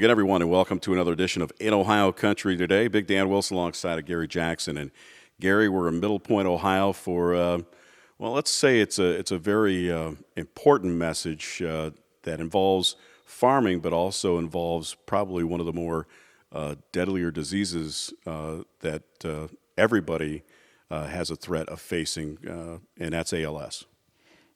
again, everyone, and welcome to another edition of In Ohio Country Today. Big Dan Wilson alongside of Gary Jackson. And Gary, we're in Middlepoint, Ohio for, well, let's say it's a very important message that involves farming, but also involves probably one of the more deadlier diseases that everybody has a threat of facing, and that's ALS.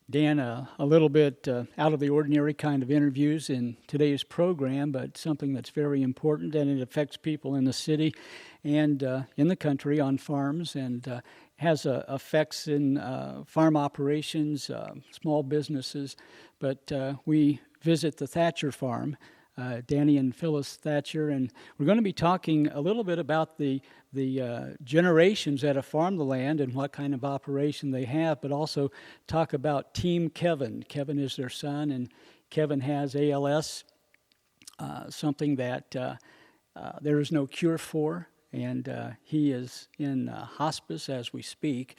Dan, a little bit out of the ordinary kind of interviews in today's program, but something that's very important, and it affects people in the city and in the country on farms, and has effects in farm operations, small businesses. But we visit the Thatcher farm, Danny and Phyllis Thatcher, and we're going to be talking a little bit about the generations that have farmed the land and what kind of operation they have, but also talk about Team Kevin. Kevin is their son, and Kevin has ALS, something that there is no cure for, and he is in hospice as we speak.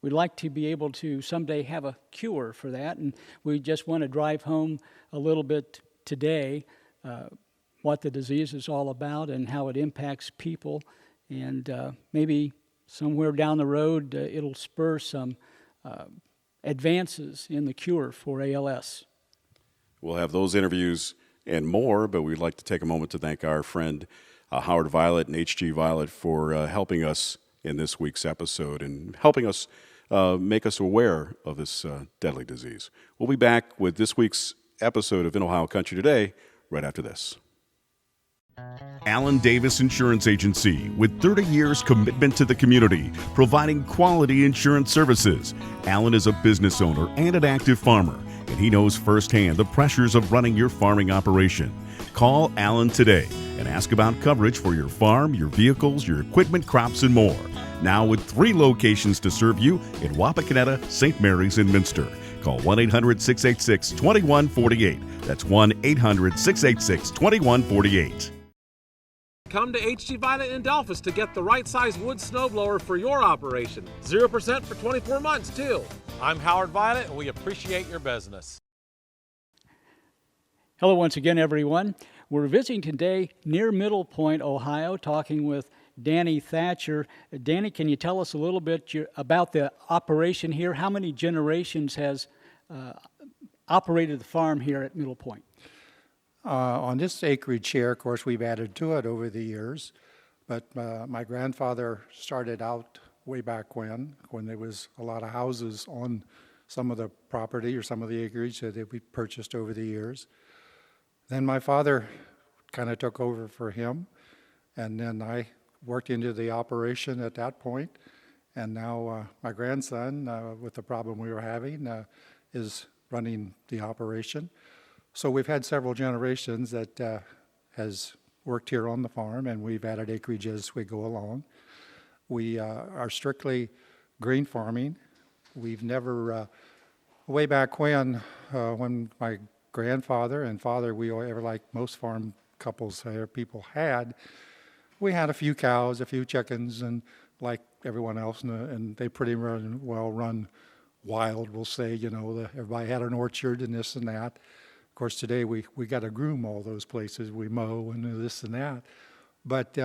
We'd like to be able to someday have a cure for that, and we just want to drive home a little bit today what the disease is all about and how it impacts people, and maybe somewhere down the road it'll spur some advances in the cure for ALS. We'll have those interviews and more, but we'd like to take a moment to thank our friend Howard Violet and HG Violet for helping us in this week's episode and helping us make us aware of this deadly disease. We'll be back with this week's episode of In Ohio Country Today right after this. Allen Davis Insurance Agency, with 30 years commitment to the community, providing quality insurance services. Allen is a business owner and an active farmer, and he knows firsthand the pressures of running your farming operation. Call Allen today and ask about coverage for your farm, your vehicles, your equipment, crops, and more. Now with 3 locations to serve you in Wapakoneta, St. Mary's, and Minster. Call 1-800-686-2148. That's 1-800-686-2148. Come to HG Violet in Delphus to get the right size wood snowblower for your operation. 0% for 24 months, too. I'm Howard Violet, and we appreciate your business. Hello once again, everyone. We're visiting today near Middlepoint, Ohio, talking with Danny Thatcher. Danny, can you tell us a little bit about the operation here? How many generations has operated the farm here at Middlepoint? On this acreage here, of course, we've added to it over the years, but my grandfather started out way back when there was a lot of houses on some of the property or some of the acreage that we purchased over the years. Then my father kind of took over for him, and then I worked into the operation at that point, and now my grandson, with the problem we were having, is running the operation. So we've had several generations that has worked here on the farm, and we've added acreage as we go along. We are strictly grain farming. We've never, way back when my grandfather and father, we ever, like most farm couples people had, we had a few cows, a few chickens, and like everyone else, and they pretty well run wild, we'll say, everybody had an orchard and this and that. Of course, today we got to groom all those places. We mow and this and that. But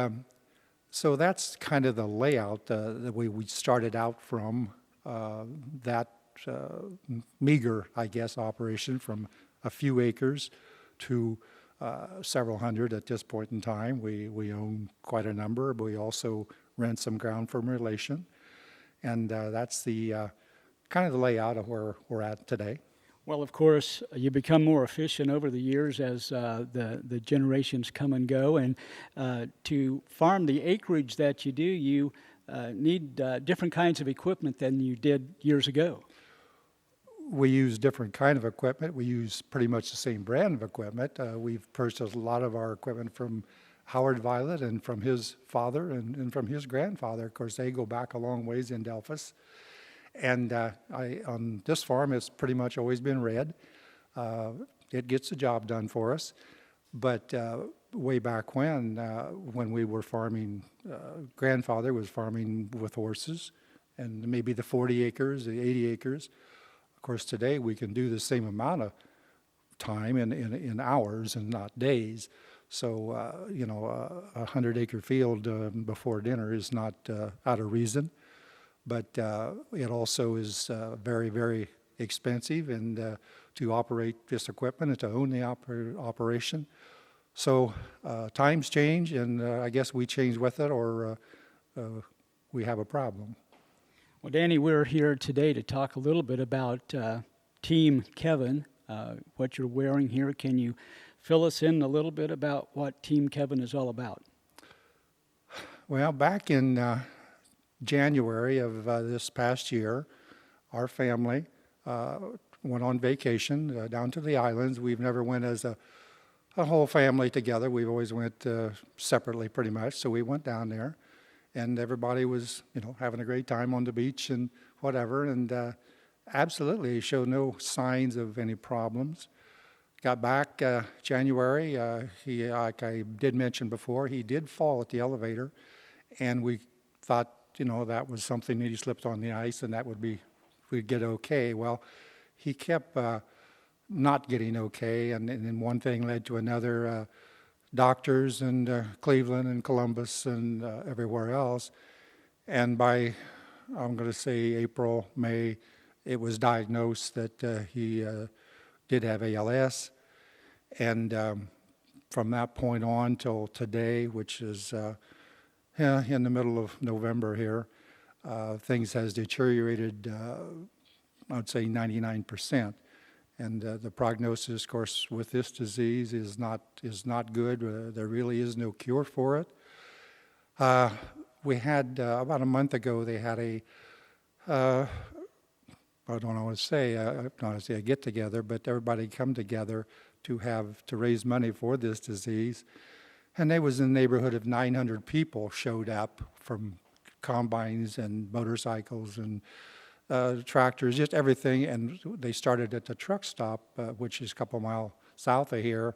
so that's kind of the layout that we started out from, that meager, I guess, operation from a few acres to several hundred at this point in time. We own quite a number, but we also rent some ground from relation. And that's the kind of the layout of where we're at today. Well, of course, you become more efficient over the years as the generations come and go. And to farm the acreage that you do, you need different kinds of equipment than you did years ago. We use different kind of equipment. We use pretty much the same brand of equipment. We've purchased a lot of our equipment from Howard Violet and from his father and from his grandfather. Of course, they go back a long ways in Delphus. And on this farm, it's pretty much always been red. It gets the job done for us. But way back when we were farming, grandfather was farming with horses, and maybe the 40 acres, the 80 acres. Of course, today we can do the same amount of time in hours and not days. So, a 100-acre field before dinner is not out of reason, but it also is very, very expensive and to operate this equipment and to own the operation. So times change, and I guess we change with it, or we have a problem. Well, Danny, we're here today to talk a little bit about Team Kevin, what you're wearing here. Can you fill us in a little bit about what Team Kevin is all about? Well, back in January of this past year, our family went on vacation down to the islands. We've never went as a whole family together. We've always went separately pretty much. So we went down there, and everybody was, having a great time on the beach and whatever. And absolutely showed no signs of any problems. Got back January. He, like I did mention before, he did fall at the elevator, and we thought, that was something that he slipped on the ice, and that we'd get okay. Well, he kept not getting okay, and then one thing led to another. Doctors in Cleveland and Columbus and everywhere else. And by, I'm going to say April, May, it was diagnosed that he did have ALS. And from that point on till today, which is in the middle of November here, things has deteriorated, I would say 99%. And the prognosis, of course, with this disease is not good. There really is no cure for it. We had about a month ago. They had I don't know what to say. Not to say a get together, but everybody come together to raise money for this disease. And they was in the neighborhood of 900 people showed up from combines and motorcycles and tractors, just everything. And they started at the truck stop, which is a couple mile south of here,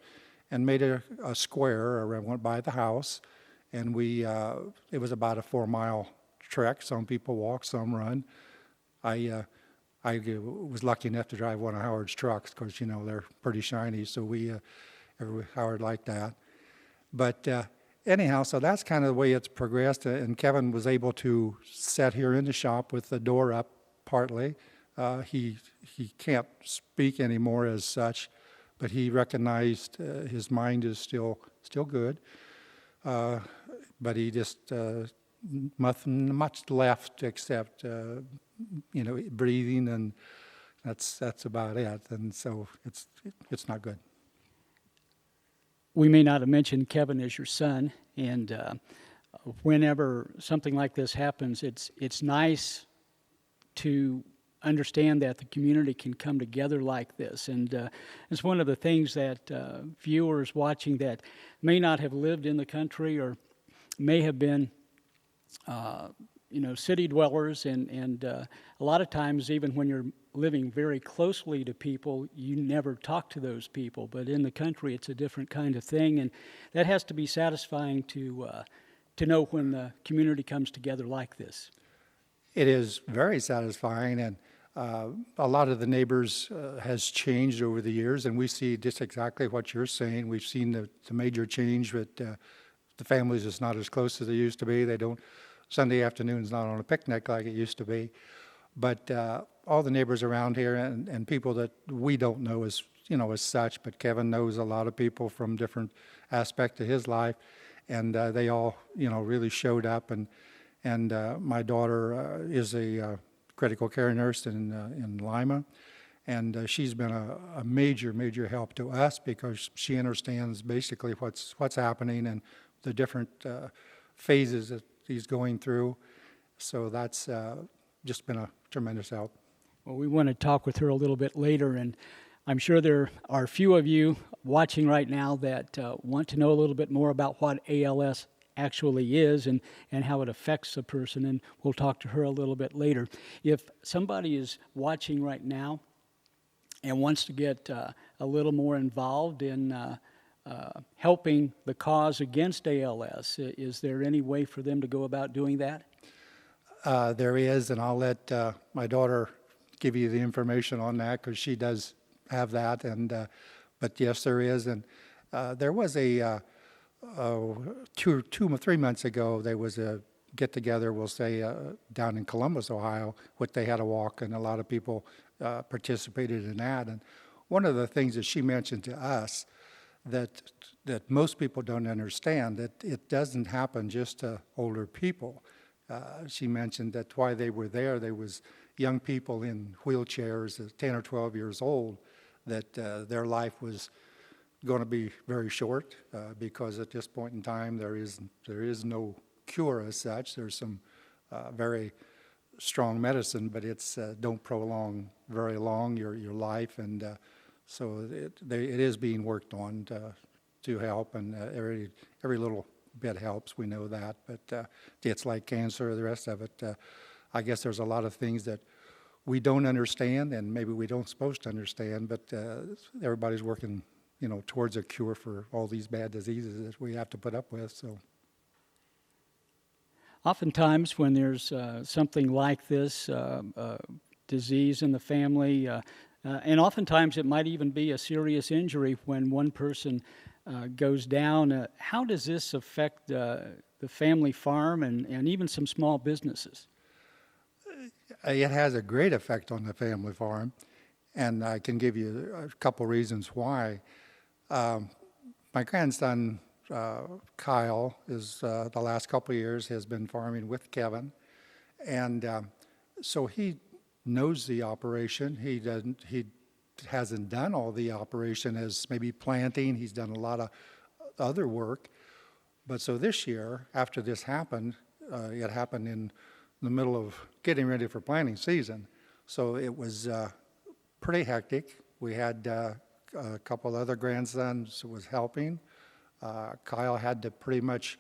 and made a square around, went by the house. And it was about a 4-mile trek. Some people walk, some run. I was lucky enough to drive one of Howard's trucks. Of course, they're pretty shiny, so Howard liked that. But anyhow, so that's kind of the way it's progressed. And Kevin was able to sit here in the shop with the door up partly. He can't speak anymore as such, but he recognized his mind is still good. But he just nothing much left except breathing, and that's about it. And so it's not good. We may not have mentioned Kevin as your son, and whenever something like this happens, it's nice to understand that the community can come together like this. And it's one of the things that viewers watching that may not have lived in the country or may have been city dwellers, and a lot of times, even when you're living very closely to people, you never talk to those people. But in the country, it's a different kind of thing, and that has to be satisfying to know when the community comes together like this. It is very satisfying, and a lot of the neighbors has changed over the years, and we see just exactly what you're saying. We've seen the major change with the families is not as close as they used to be. They don't, Sunday afternoon's not on a picnic like it used to be. But all the neighbors around here and people that we don't know as such, but Kevin knows a lot of people from different aspects of his life, and they all, really showed up. And my daughter is a critical care nurse in Lima, and she's been a major help to us because she understands basically what's happening and the different phases that he's going through. So that's just been a tremendous help. Well, we want to talk with her a little bit later, and I'm sure there are a few of you watching right now that want to know a little bit more about what ALS actually is and how it affects a person, and we'll talk to her a little bit later. If somebody is watching right now and wants to get a little more involved in helping the cause against ALS, is there any way for them to go about doing that? There is, and I'll let my daughter give you the information on that because she does have that. But yes, there is. And there was a 2 or 3 months ago, there was a get-together, we'll say, down in Columbus, Ohio, what they had a walk, and a lot of people participated in that. And one of the things that she mentioned to us that most people don't understand, that it doesn't happen just to older people. She mentioned that while they were there was young people in wheelchairs, 10 or 12 years old, that their life was going to be very short because at this point in time there is no cure as such. There's some very strong medicine, but it's don't prolong very long your life, and so it is being worked on to help, and every little bit helps. We know that, but it's like cancer, the rest of it. I guess there's a lot of things that we don't understand, and maybe we don't supposed to understand, but everybody's working, towards a cure for all these bad diseases that we have to put up with. So, oftentimes, when there's something like this, disease in the family, and oftentimes it might even be a serious injury when one person goes down. How does this affect the family farm and even some small businesses? It has a great effect on the family farm, and I can give you a couple reasons why. My grandson, Kyle, is the last couple of years has been farming with Kevin, and so he knows the operation. He hasn't done all the operation as maybe planting. He's done a lot of other work, but so this year, after this happened, it happened in the middle of getting ready for planting season, so it was pretty hectic. We had a couple other grandsons who was helping. Kyle had to pretty much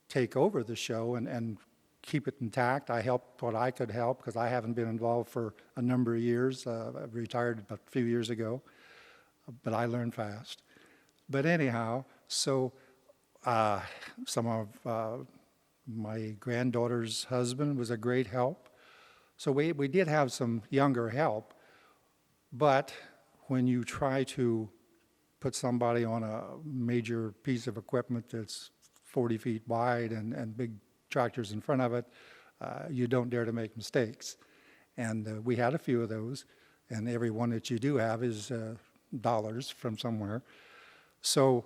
take over the show and keep it intact. I helped what I could help because I haven't been involved for a number of years. I retired a few years ago, but I learned fast. But anyhow, so some of my granddaughter's husband was a great help. So we did have some younger help, but when you try to put somebody on a major piece of equipment that's 40 feet wide and big tractors in front of it, you don't dare to make mistakes. And we had a few of those, and every one that you do have is dollars from somewhere. So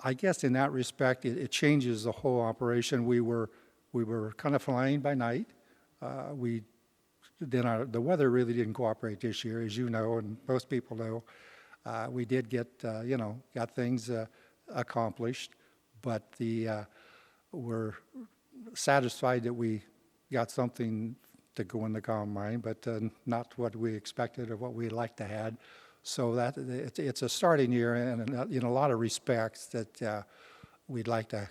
I guess in that respect, it changes the whole operation. We were kind of flying by night. The weather really didn't cooperate this year, as you know, and most people know. We did get, got things accomplished, but we're satisfied that we got something to go in the combine, but not what we expected or what we liked to had. So that it's a starting year, and in a lot of respects that we'd like to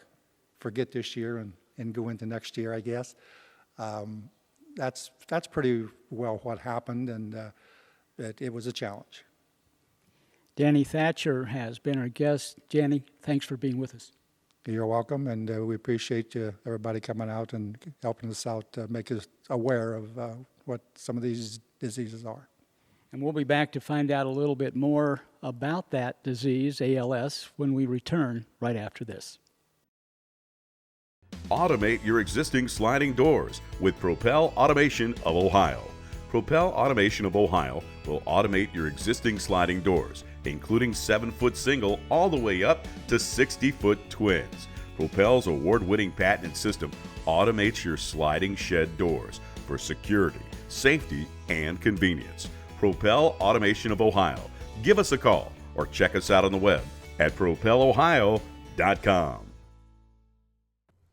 forget this year and go into next year, I guess. That's pretty well what happened, and it was a challenge. Danny Thatcher has been our guest. Danny, thanks for being with us. You're welcome, and we appreciate everybody coming out and helping us out, make us aware of what some of these diseases are. And we'll be back to find out a little bit more about that disease, ALS, when we return right after this. Automate your existing sliding doors with Propel Automation of Ohio. Propel Automation of Ohio will automate your existing sliding doors, including 7-foot single all the way up to 60-foot twins. Propel's award-winning patented system automates your sliding shed doors for security, safety, and convenience. Propel Automation of Ohio. Give us a call or check us out on the web at propelohio.com.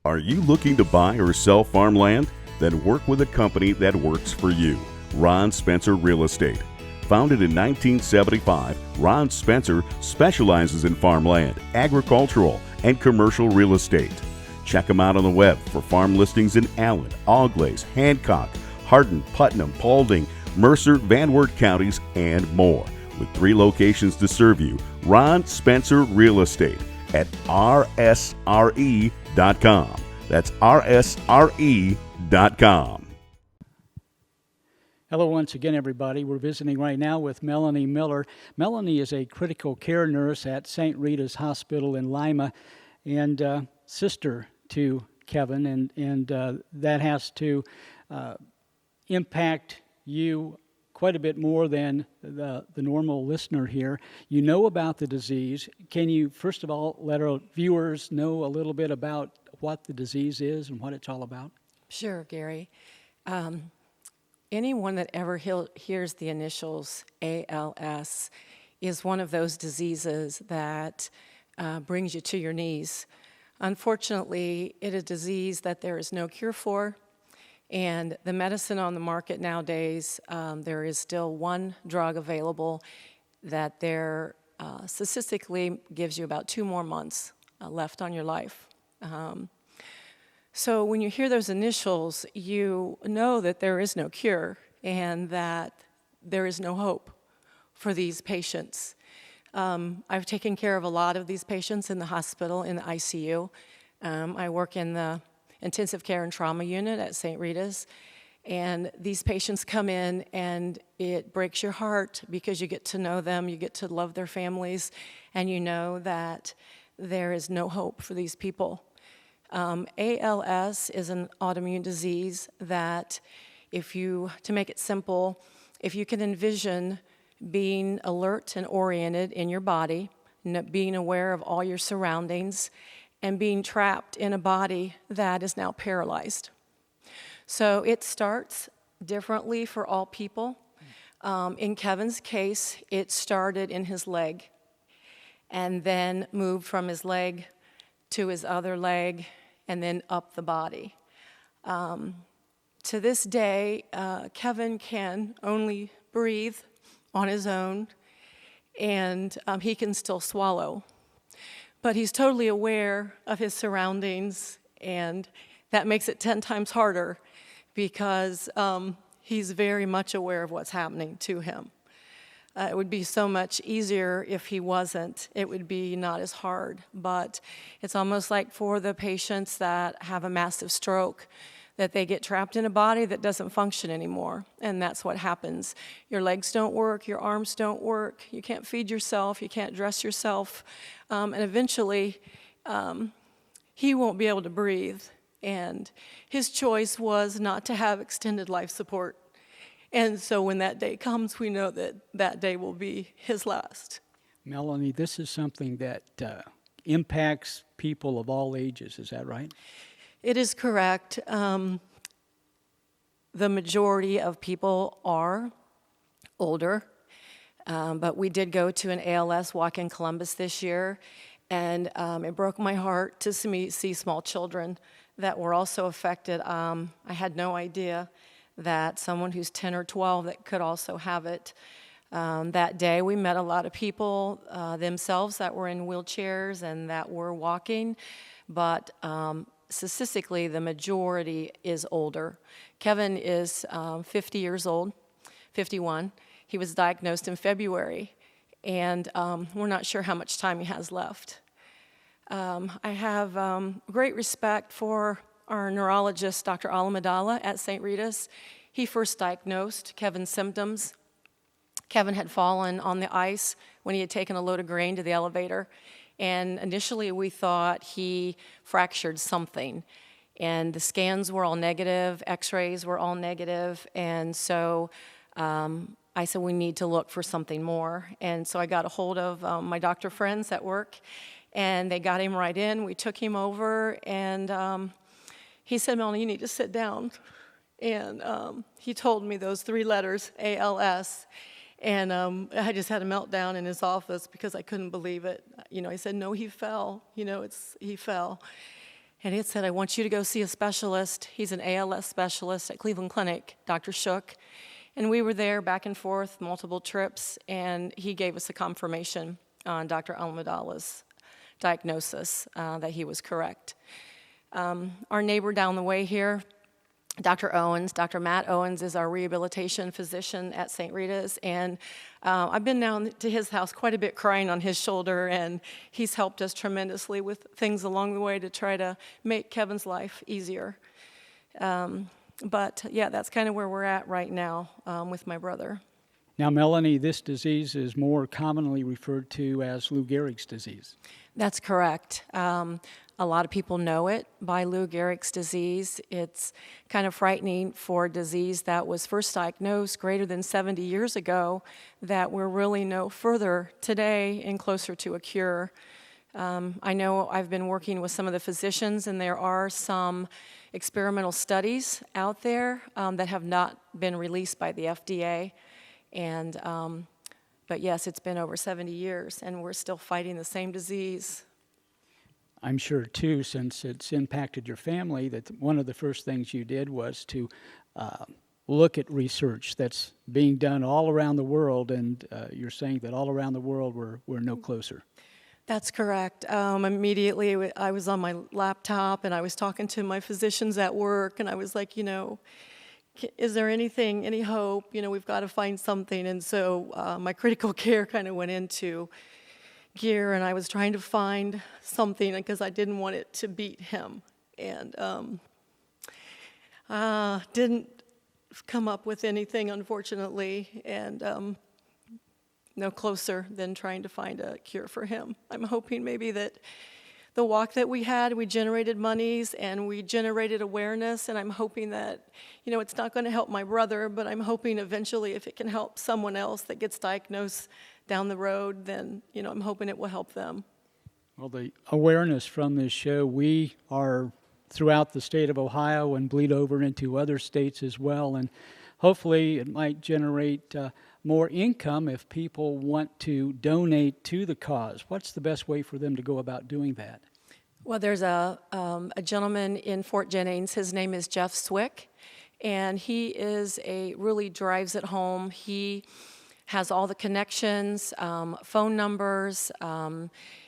Are you looking to buy or sell farmland? Then work with a company that works for you. Ron Spencer Real Estate. Founded in 1975, Ron Spencer specializes in farmland, agricultural, and commercial real estate. Check him out on the web for farm listings in Allen, Auglaize, Hancock, Hardin, Putnam, Paulding, Mercer, Van Wert counties, and more. With 3 locations to serve you, Ron Spencer Real Estate at rsre.com. That's rsre.com. Hello once again, everybody. We're visiting right now with Melanie Miller. Melanie is a critical care nurse at St. Rita's Hospital in Lima and sister to Kevin, and that has to impact you quite a bit more than the normal listener here. You know about the disease. Can you, first of all, let our viewers know a little bit about what the disease is and what it's all about? Sure, Gary. Anyone that ever hears the initials ALS is one of those diseases that brings you to your knees. Unfortunately, it is a disease that there is no cure for, and the medicine on the market nowadays, there is still one drug available that there statistically gives you about 2 more months left on your life. So when you hear those initials, you know that there is no cure and that there is no hope for these patients. I've taken care of a lot of these patients in the hospital, in the ICU. I work in the intensive care and trauma unit at St. Rita's, and these patients come in and it breaks your heart because you get to know them, you get to love their families, and you know that there is no hope for these people. ALS is an autoimmune disease that, to make it simple, if you can envision being alert and oriented in your body, being aware of all your surroundings, and being trapped in a body that is now paralyzed. So it starts differently for all people. In Kevin's case, it started in his leg and then moved from his leg to his other leg, and then up the body. To this day, Kevin can only breathe on his own, and he can still swallow. But he's totally aware of his surroundings, and that makes it 10 times harder because he's very much aware of what's happening to him. It would be so much easier if he wasn't. It would be not as hard. But it's almost like for the patients that have a massive stroke, that they get trapped in a body that doesn't function anymore. And that's what happens. Your legs don't work, your arms don't work, you can't feed yourself, you can't dress yourself. And eventually, he won't be able to breathe. And his choice was not to have extended life support. And so when that day comes, we know that that day will be his last. Melanie, this is something that impacts people of all ages, is that right? It is correct. The majority of people are older, but we did go to an ALS walk in Columbus this year, and it broke my heart to see small children that were also affected. I had no idea that someone who's 10 or 12 that could also have it. That day we met a lot of people themselves that were in wheelchairs and that were walking, but statistically the majority is older. Kevin is 50 years old, 51. He was diagnosed in February, and we're not sure how much time he has left. I have great respect for our neurologist, Dr. Alamadala at St. Rita's. He first diagnosed Kevin's symptoms. Kevin had fallen on the ice when he had taken a load of grain to the elevator. And initially we thought he fractured something. And the scans were all negative, x-rays were all negative. And so I said, we need to look for something more. And so I got a hold of my doctor friends at work, and they got him right in. We took him over, and he said, Melanie, you need to sit down. And he told me those 3 letters, ALS. And I just had a meltdown in his office because I couldn't believe it. You know, he said, no, he fell. You know, he fell. And he had said, I want you to go see a specialist. He's an ALS specialist at Cleveland Clinic, Dr. Shook. And we were there back and forth, multiple trips, and he gave us a confirmation on Dr. Alamadala's diagnosis that he was correct. Our neighbor down the way here, Dr. Owens, Dr. Matt Owens is our rehabilitation physician at St. Rita's, and I've been down to his house quite a bit crying on his shoulder, and he's helped us tremendously with things along the way to try to make Kevin's life easier. But yeah, that's kind of where we're at right now with my brother. Now, Melanie, this disease is more commonly referred to as Lou Gehrig's disease. That's correct. A lot of people know it by Lou Gehrig's disease. It's kind of frightening for a disease that was first diagnosed greater than 70 years ago, that we're really no further today and closer to a cure. I know I've been working with some of the physicians, and there are some experimental studies out there that have not been released by the FDA. But yes, it's been over 70 years, and we're still fighting the same disease. I'm sure, too, since it's impacted your family, that one of the first things you did was to look at research that's being done all around the world, and you're saying that all around the world we're no closer. That's correct. Immediately, I was on my laptop, and I was talking to my physicians at work, and I was like, is there anything, any hope? We've got to find something. And so my critical care kind of went into gear, and I was trying to find something because I didn't want it to beat him. And didn't come up with anything, unfortunately, and no closer than trying to find a cure for him. I'm hoping maybe that the walk that we had, we generated monies and we generated awareness, and I'm hoping that, it's not going to help my brother, but I'm hoping eventually if it can help someone else that gets diagnosed down the road, then, I'm hoping it will help them. Well, the awareness from this show, we are throughout the state of Ohio and bleed over into other states as well, and hopefully it might generate more income if people want to donate to the cause. What's the best way for them to go about doing that? Well, there's a gentleman in Fort Jennings. His name is Jeff Swick, and he really drives it home. He has all the connections, phone numbers.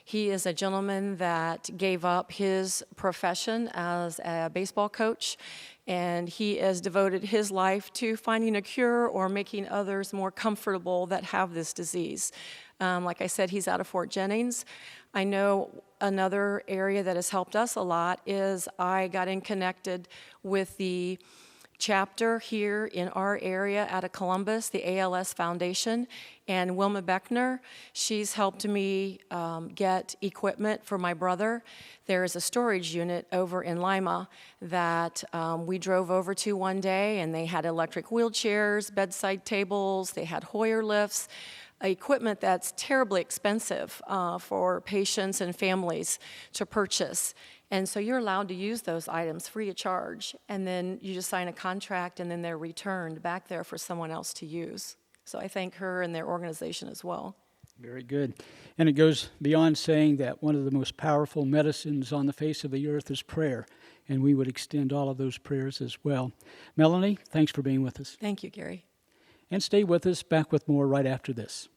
He is a gentleman that gave up his profession as a baseball coach, and he has devoted his life to finding a cure or making others more comfortable that have this disease. Like I said, he's out of Fort Jennings. I know another area that has helped us a lot is I got connected with the chapter here in our area out of Columbus, the ALS Foundation, and Wilma Beckner. She's helped me get equipment for my brother. There is a storage unit over in Lima that we drove over to one day, and they had electric wheelchairs, bedside tables, they had Hoyer lifts, equipment that's terribly expensive for patients and families to purchase. And so you're allowed to use those items free of charge, and then you just sign a contract, and then they're returned back there for someone else to use. So I thank her and their organization as well. Very good. And it goes beyond saying that one of the most powerful medicines on the face of the earth is prayer, and we would extend all of those prayers as well. Melanie, thanks for being with us. Thank you, Gary. And stay with us, back with more right after this.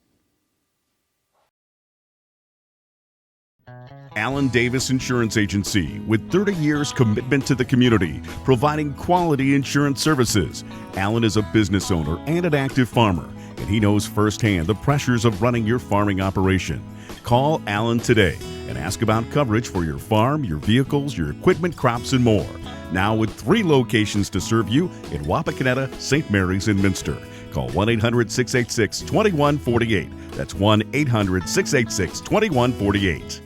Alan Davis Insurance Agency, with 30 years commitment to the community, providing quality insurance services. Alan is a business owner and an active farmer, and he knows firsthand the pressures of running your farming operation. Call Alan today and ask about coverage for your farm, your vehicles, your equipment, crops, and more. Now with 3 locations to serve you in Wapakoneta, St. Mary's, and Minster. Call 1-800-686-2148. That's 1-800-686-2148.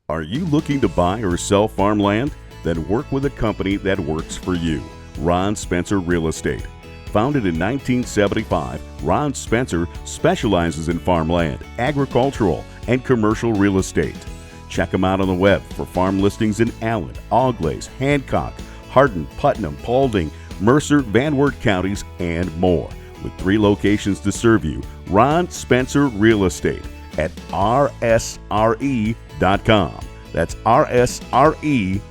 Are you looking to buy or sell farmland? Then work with a company that works for you. Ron Spencer Real Estate. Founded in 1975, Ron Spencer specializes in farmland, agricultural, and commercial real estate. Check him out on the web for farm listings in Allen, Auglaize, Hancock, Hardin, Putnam, Paulding, Mercer, Van Wert counties, and more. With 3 locations to serve you, Ron Spencer Real Estate at rsre.com. That's rsre.com.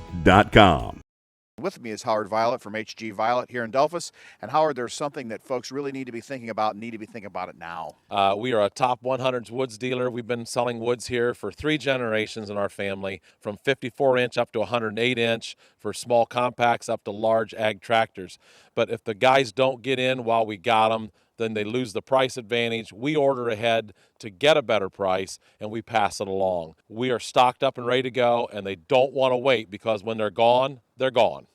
With me is Howard Violet from HG Violet here in Delphus. And Howard, there's something that folks really need to be thinking about and need to be thinking about it now. We are a top 100 woods dealer. We've been selling woods here for 3 generations in our family, from 54-inch up to 108-inch for small compacts up to large ag tractors. But if the guys don't get in while we got them, then they lose the price advantage. We order ahead to get a better price, and we pass it along. We are stocked up and ready to go, and they don't want to wait, because when they're gone, they're gone.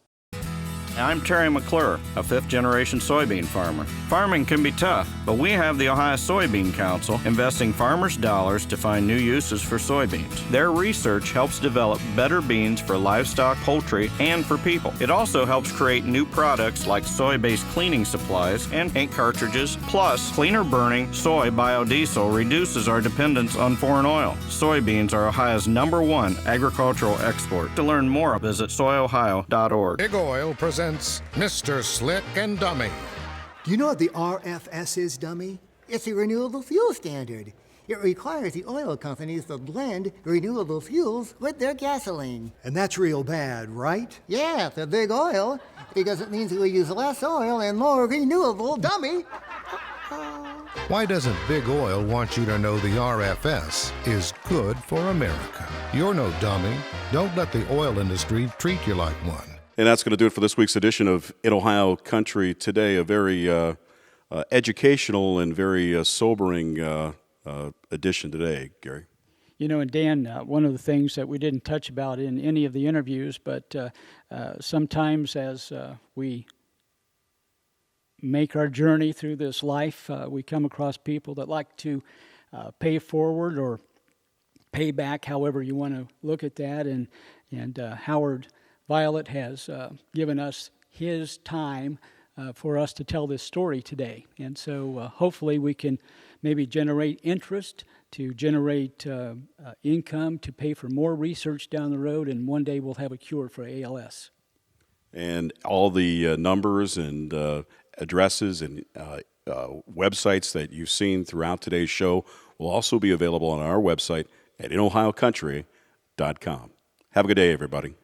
I'm Terry McClure, a fifth-generation soybean farmer. Farming can be tough, but we have the Ohio Soybean Council investing farmers' dollars to find new uses for soybeans. Their research helps develop better beans for livestock, poultry, and for people. It also helps create new products like soy-based cleaning supplies and paint cartridges. Plus, cleaner-burning soy biodiesel reduces our dependence on foreign oil. Soybeans are Ohio's #1 agricultural export. To learn more, visit soyohio.org. Big Oil presents Mr. Slick and Dummy. Do you know what the RFS is, dummy? It's the Renewable Fuel Standard. It requires the oil companies to blend renewable fuels with their gasoline. And that's real bad, right? Yeah, the big oil, because it means we use less oil and more renewable, dummy. Why doesn't Big Oil want you to know the RFS is good for America? You're no dummy. Don't let the oil industry treat you like one. And that's going to do it for this week's edition of In Ohio Country Today, a very educational and very sobering edition today, Gary. You know, and Dan, one of the things that we didn't touch about in any of the interviews, but sometimes as we make our journey through this life, we come across people that like to pay forward or pay back, however you want to look at that. And Howard Violet has given us his time for us to tell this story today. And so hopefully we can maybe generate interest, to generate income, to pay for more research down the road, and one day we'll have a cure for ALS. And all the numbers and addresses and websites that you've seen throughout today's show will also be available on our website at inohiocountry.com. Have a good day, everybody.